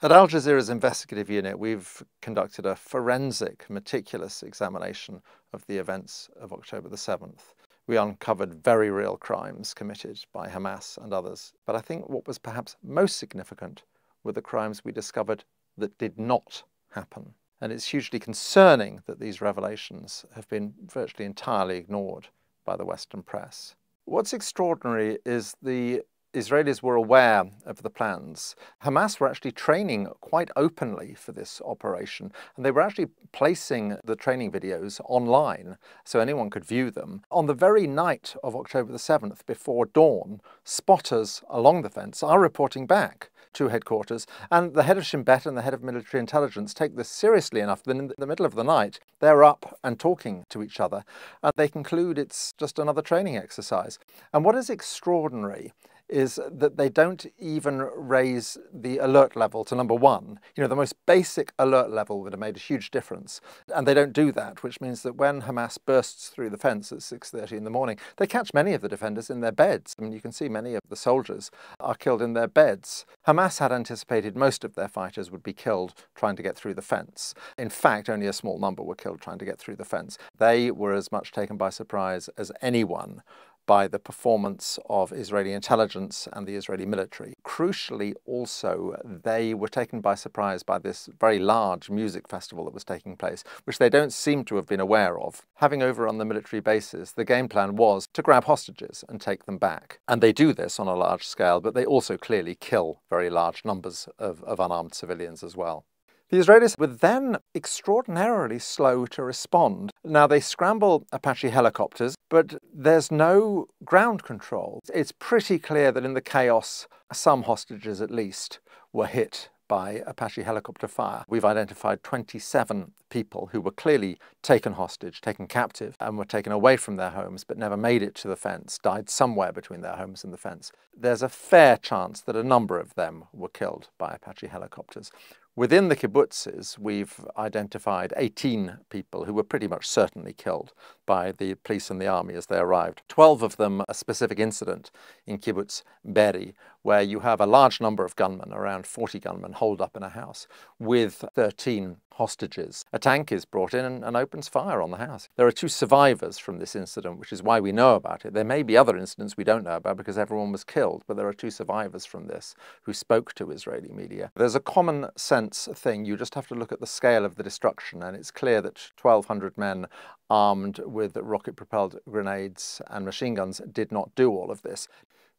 At Al Jazeera's investigative unit, we've conducted a forensic, meticulous examination of the events of October the 7th. We uncovered very real crimes committed by Hamas and others. But I think what was perhaps most significant were the crimes we discovered that did not happen. And it's hugely concerning that these revelations have been virtually entirely ignored by the Western press. What's extraordinary is the Israelis were aware of the plans. Hamas were actually training quite openly for this operation, and they were actually placing the training videos online so anyone could view them. On the very night of October the 7th, before dawn, spotters along the fence are reporting back to headquarters, and the head of Shin Bet and the head of military intelligence take this seriously enough that in the middle of the night they're up and talking to each other, and they conclude it's just another training exercise. And what is extraordinary is that they don't even raise the alert level to number 1. You know, the most basic alert level would have made a huge difference. And they don't do that, which means that when Hamas bursts through the fence at 6:30 in the morning, they catch many of the defenders in their beds. I mean, you can see many of the soldiers are killed in their beds. Hamas had anticipated most of their fighters would be killed trying to get through the fence. In fact, only a small number were killed trying to get through the fence. They were as much taken by surprise as anyone by the performance of Israeli intelligence and the Israeli military. Crucially also, they were taken by surprise by this very large music festival that was taking place, which they don't seem to have been aware of. Having overrun the military bases, the game plan was to grab hostages and take them back. And they do this on a large scale, but they also clearly kill very large numbers of unarmed civilians as well. The Israelis were then extraordinarily slow to respond. Now, they scramble Apache helicopters, but there's no ground control. It's pretty clear that in the chaos, some hostages at least were hit by Apache helicopter fire. We've identified 27 people who were clearly taken hostage, taken captive, and were taken away from their homes, but never made it to the fence, died somewhere between their homes and the fence. There's a fair chance that a number of them were killed by Apache helicopters. Within the kibbutzes, we've identified 18 people who were pretty much certainly killed by the police and the army as they arrived. 12 of them a specific incident in kibbutz Be'eri, where you have a large number of gunmen, around 40 gunmen, holed up in a house with 13 hostages. A tank is brought in and opens fire on the house. There are 2 survivors from this incident, which is why we know about it. There may be other incidents we don't know about because everyone was killed, but there are 2 survivors from this who spoke to Israeli media. There's a common sense thing. You just have to look at the scale of the destruction, and it's clear that 1,200 men armed with rocket-propelled grenades and machine guns did not do all of this.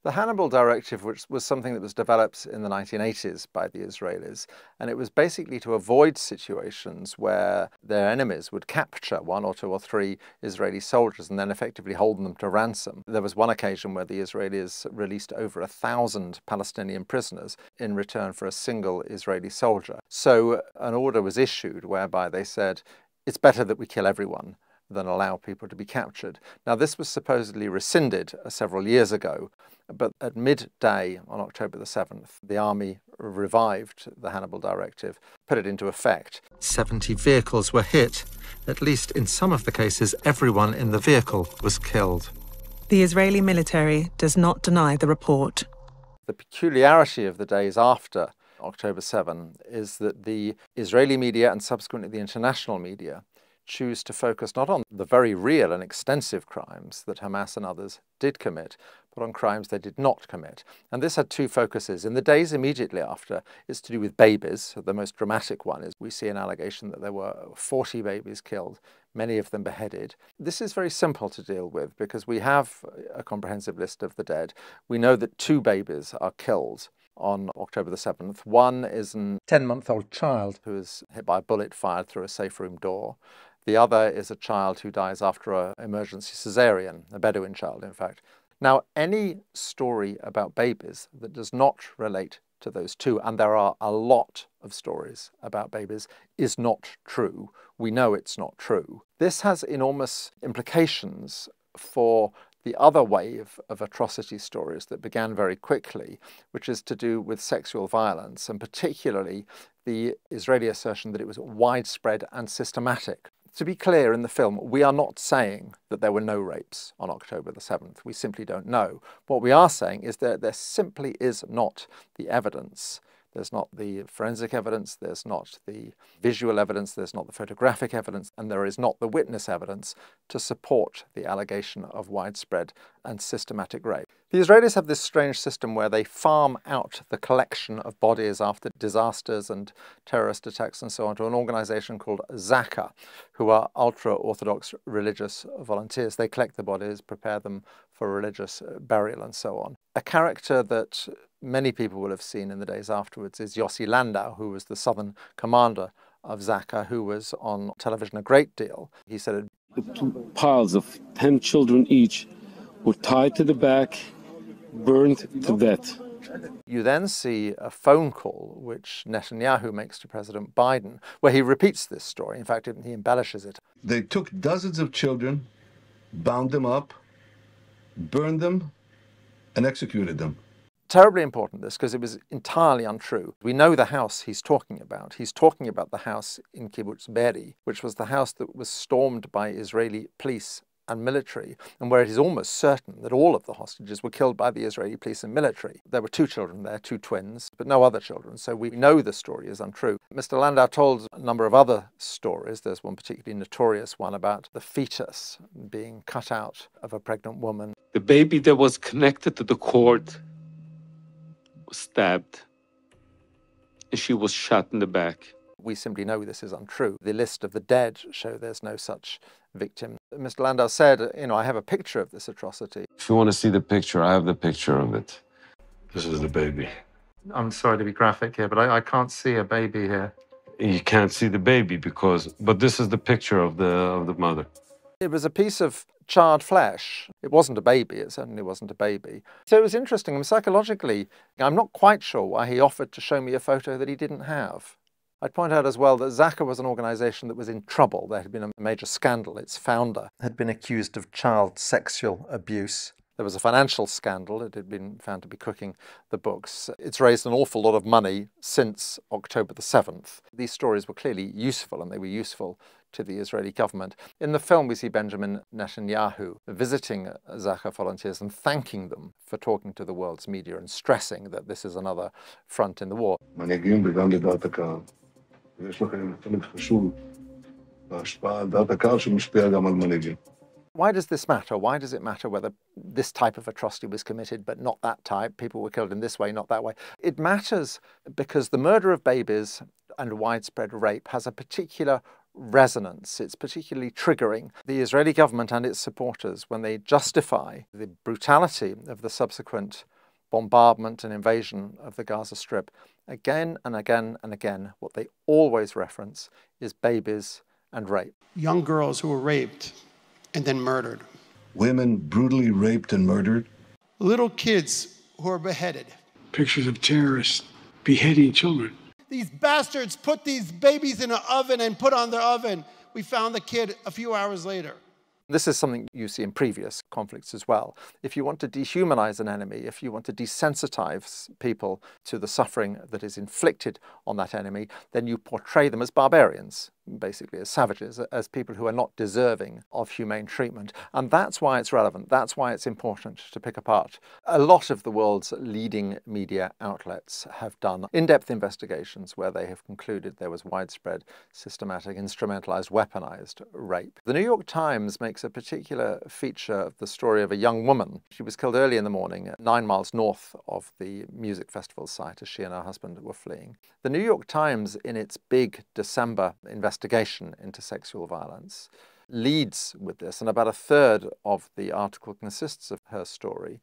The Hannibal-direktivet, which was something that was developed in the 1980s by the Israelis, and it was basically to avoid situations where their enemies would capture 1 or 2 or 3 Israeli soldiers and then effectively hold them to ransom. There was one occasion where the Israelis released over 1,000 Palestinian prisoners in return for a single Israeli soldier. So an order was issued whereby they said, it's better that we kill everyone than allow people to be captured. Now, this was supposedly rescinded several years ago, but at midday on October the 7th, the army revived the Hannibal-direktivet, put it into effect. 70 vehicles were hit. At least in some of the cases, everyone in the vehicle was killed. The Israeli military does not deny the report. The peculiarity of the days after October 7 is that the Israeli media and subsequently the international media choose to focus not on the very real and extensive crimes that Hamas and others did commit, but on crimes they did not commit. And this had 2 focuses. In the days immediately after, it's to do with babies. The most dramatic one is we see an allegation that there were 40 babies killed, many of them beheaded. This is very simple to deal with because we have a comprehensive list of the dead. We know that 2 babies are killed on October the 7th. One is an 10-month-old child who is hit by a bullet fired through a safe room door. The other is a child who dies after an emergency cesarean, a Bedouin child, in fact. Now, any story about babies that does not relate to those 2, and there are a lot of stories about babies, is not true. We know it's not true. This has enormous implications for the other wave of atrocity stories that began very quickly, which is to do with sexual violence, and particularly the Israeli assertion that it was widespread and systematic. To be clear, in the film, we are not saying that there were no rapes on October the 7th. We simply don't know. What we are saying is that there simply is not the evidence There's not the forensic evidence, there's not the visual evidence, there's not the photographic evidence, and there is not the witness evidence to support the allegation of widespread and systematic rape. The Israelis have this strange system where they farm out the collection of bodies after disasters and terrorist attacks and so on to an organization called Zaka, who are ultra-Orthodox religious volunteers. They collect the bodies, prepare them for religious burial and so on. A character that many people will have seen in the days afterwards is Yossi Landau, who was the southern commander of Zaka, who was on television a great deal. He said, "The 2 piles of 10 children each were tied to the back, burned to death." You then see a phone call which Netanyahu makes to President Biden, where he repeats this story. In fact, he embellishes it. They took dozens of children, bound them up, burned them, and executed them. Terribly important, this, because it was entirely untrue. We know the house he's talking about. He's talking about the house in Kibbutz Be'eri, which was the house that was stormed by Israeli police and military, and where it is almost certain that all of the hostages were killed by the Israeli police and military. There were 2 children there, 2 twins, but no other children, so we know the story is untrue. Mr. Landau told a number of other stories. There's one particularly notorious one about the fetus being cut out of a pregnant woman. The baby that was connected to the cord was stabbed, and she was shot in the back. We simply know this is untrue. The list of the dead show there's no such victim. Mr. Landau said, I have a picture of this atrocity. If you want to see the picture, I have the picture of it. This is the baby. I'm sorry to be graphic here, but I can't see a baby here. You can't see the baby but this is the picture of the mother. It was a piece of charred flesh. It wasn't a baby. It certainly wasn't a baby. So it was interesting. Psychologically, I'm not quite sure why he offered to show me a photo that he didn't have. I'd point out as well that Zaka was an organization that was in trouble. There had been a major scandal. Its founder had been accused of child sexual abuse. There was a financial scandal. It had been found to be cooking the books. It's raised an awful lot of money since October the 7th. These stories were clearly useful, and they were useful to the Israeli government. In the film, we see Benjamin Netanyahu visiting Zaka volunteers and thanking them for talking to the world's media and stressing that this is another front in the war. Why does this matter? Why does it matter whether this type of atrocity was committed but not that type? People were killed in this way, not that way. It matters because the murder of babies and widespread rape has a particular resonance. It's particularly triggering. The Israeli government and its supporters, when they justify the brutality of the subsequent bombardment and invasion of the Gaza Strip, again and again and again, what they always reference is babies and rape. Young girls who were raped and then murdered. Women brutally raped and murdered. Little kids who are beheaded. Pictures of terrorists beheading children. These bastards put these babies in an oven and put on the oven. We found the kid a few hours later. This is something you see in previous conflicts as well. If you want to dehumanize an enemy, if you want to desensitize people to the suffering that is inflicted on that enemy, then you portray them as barbarians, basically as savages, as people who are not deserving of humane treatment. And that's why it's relevant. That's why it's important to pick apart. A lot of the world's leading media outlets have done in-depth investigations where they have concluded there was widespread, systematic, instrumentalized, weaponized rape. The New York Times makes a particular feature of the story of a young woman. She was killed early in the morning, 9 miles north of the music festival site, as she and her husband were fleeing. The New York Times, in its big December investigation into sexual violence, leads with this, and about a third of the article consists of her story.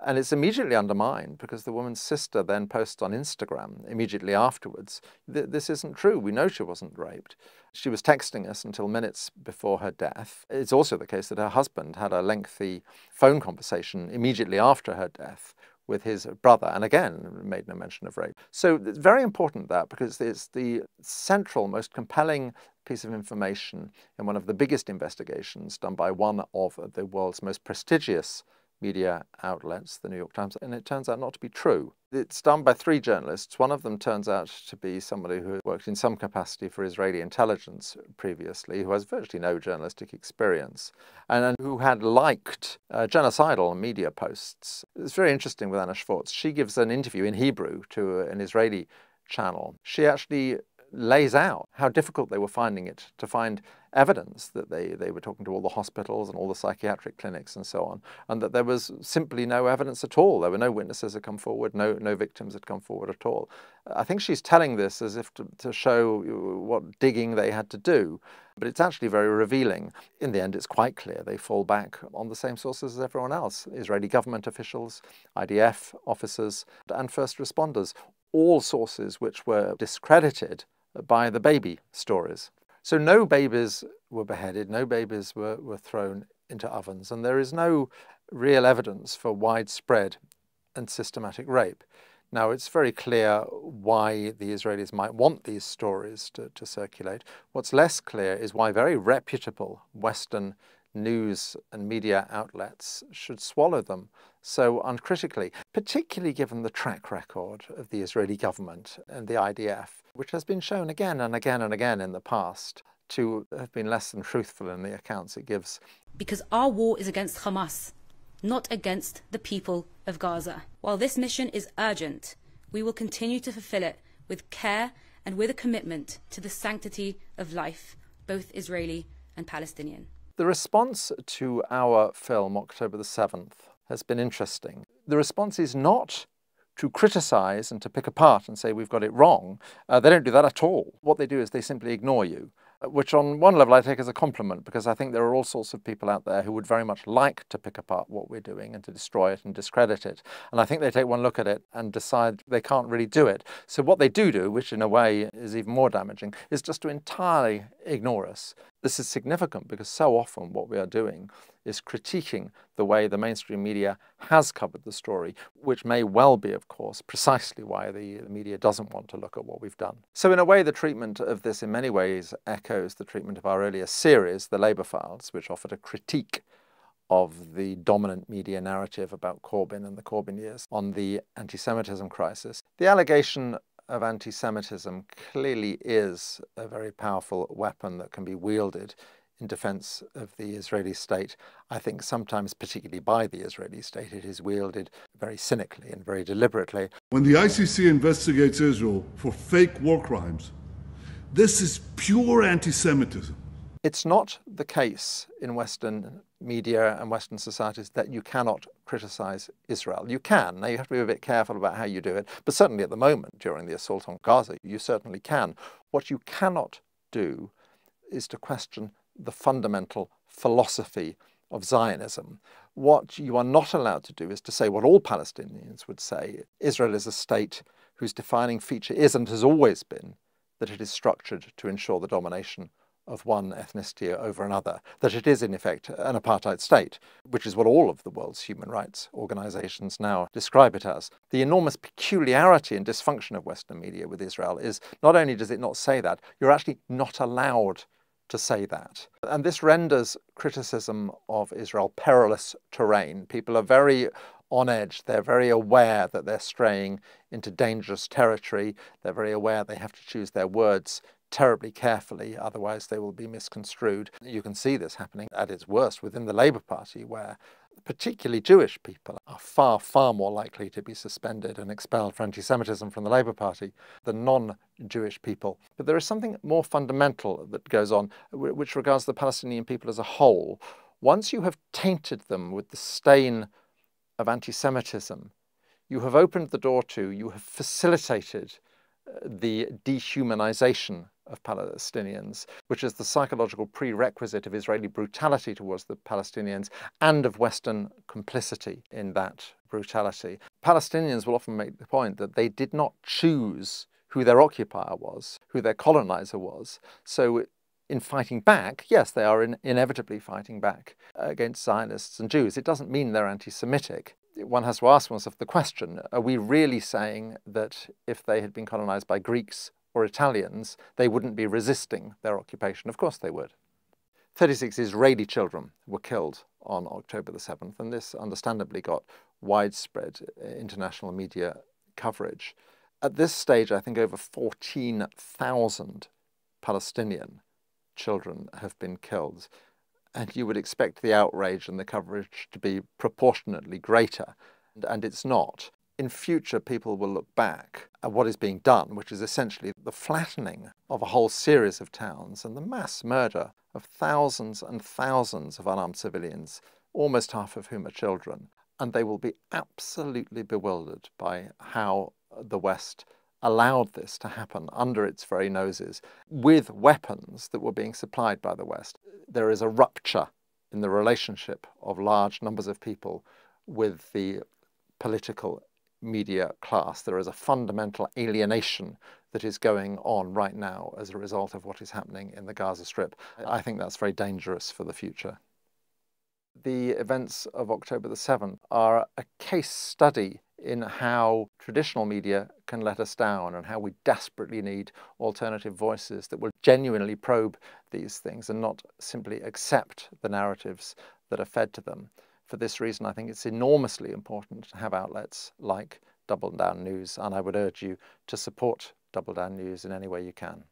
And it's immediately undermined because the woman's sister then posts on Instagram immediately afterwards, this isn't true, we know she wasn't raped. She was texting us until minutes before her death. It's also the case that her husband had a lengthy phone conversation immediately after her death with his brother, and again made no mention of rape. So it's very important that, because it's the central, most compelling piece of information in one of the biggest investigations done by one of the world's most prestigious media outlets, the New York Times, and it turns out not to be true. It's done by 3 journalists. One of them turns out to be somebody who had worked in some capacity for Israeli intelligence previously, who has virtually no journalistic experience, and who had liked genocidal media posts. It's very interesting with Anna Schwartz. She gives an interview in Hebrew to an Israeli channel, she actually lays out how difficult they were finding it to find evidence that they were talking to all the hospitals and all the psychiatric clinics and so on, and that there was simply no evidence at all. There were no witnesses had come forward, no victims had come forward at all. I think she's telling this as if to show what digging they had to do, but it's actually very revealing. In the end, it's quite clear they fall back on the same sources as everyone else: Israeli government officials, IDF officers, and first responders, all sources which were discredited by the baby stories. So no babies were beheaded, no babies were thrown into ovens, and there is no real evidence for widespread and systematic rape. Now, it's very clear why the Israelis might want these stories to circulate. What's less clear is why very reputable Western news and media outlets should swallow them so uncritically, particularly given the track record of the Israeli government and the IDF, which has been shown again and again and again in the past to have been less than truthful in the accounts it gives. Because our war is against Hamas, not against the people of Gaza. While this mission is urgent, we will continue to fulfill it with care and with a commitment to the sanctity of life, both Israeli and Palestinian. The response to our film, October the 7th, has been interesting. The response is not to criticize and to pick apart and say we've got it wrong. They don't do that at all. What they do is they simply ignore you, which on one level I take as a compliment, because I think there are all sorts of people out there who would very much like to pick apart what we're doing and to destroy it and discredit it. And I think they take one look at it and decide they can't really do it. So what they do, which in a way is even more damaging, is just to entirely ignore us. This is significant because so often what we are doing is critiquing the way the mainstream media has covered the story, which may well be, of course, precisely why the media doesn't want to look at what we've done. So in a way, the treatment of this in many ways echoes the treatment of our earlier series, The Labour Files, which offered a critique of the dominant media narrative about Corbyn and the Corbyn years on the anti-Semitism crisis. The allegation of anti-Semitism clearly is a very powerful weapon that can be wielded in defense of the Israeli state. I think sometimes, particularly by the Israeli state, it is wielded very cynically and very deliberately. When the ICC investigates Israel for fake war crimes, this is pure anti-Semitism. It's not the case in Western media and Western societies that you cannot criticize Israel. You can. Now, you have to be a bit careful about how you do it, but certainly at the moment, during the assault on Gaza, you certainly can. What you cannot do is to question the fundamental philosophy of Zionism. What you are not allowed to do is to say what all Palestinians would say. Israel is a state whose defining feature is and has always been that it is structured to ensure the domination of one ethnicity over another, that it is in effect an apartheid state, which is what all of the world's human rights organizations now describe it as. The enormous peculiarity and dysfunction of Western media with Israel is not only does it not say that, you're actually not allowed to say that. And this renders criticism of Israel perilous terrain. People are very on edge. They're very aware that they're straying into dangerous territory. They're very aware they have to choose their words terribly carefully, otherwise they will be misconstrued. You can see this happening at its worst within the Labour Party, where particularly Jewish people are far, far more likely to be suspended and expelled for anti-Semitism from the Labour Party than non-Jewish people. But there is something more fundamental that goes on, which regards the Palestinian people as a whole. Once you have tainted them with the stain of anti-Semitism, you have opened the door to, you have facilitated the dehumanization of Palestinians, which is the psychological prerequisite of Israeli brutality towards the Palestinians and of Western complicity in that brutality. Palestinians will often make the point that they did not choose who their occupier was, who their colonizer was. So in fighting back, yes, they are inevitably fighting back against Zionists and Jews. It doesn't mean they're anti-Semitic. One has to ask oneself the question, are we really saying that if they had been colonized by Greeks or Italians, they wouldn't be resisting their occupation? Of course they would. 36 Israeli children were killed on October the 7th, and this understandably got widespread international media coverage. At this stage, I think over 14,000 Palestinian children have been killed. And you would expect the outrage and the coverage to be proportionately greater, and it's not. in future people will look back at what is being done, which is essentially the flattening of a whole series of towns and the mass murder of thousands and thousands of unarmed civilians, almost half of whom are children. And they will be absolutely bewildered by how the West allowed this to happen under its very noses with weapons that were being supplied by the West. There is a rupture in the relationship of large numbers of people with the political media class. There is a fundamental alienation that is going on right now as a result of what is happening in the Gaza Strip. I think that's very dangerous for the future. The events of October the 7th are a case study in how traditional media can let us down and how we desperately need alternative voices that will genuinely probe these things and not simply accept the narratives that are fed to them. For this reason, I think it's enormously important to have outlets like Double Down News, and I would urge you to support Double Down News in any way you can.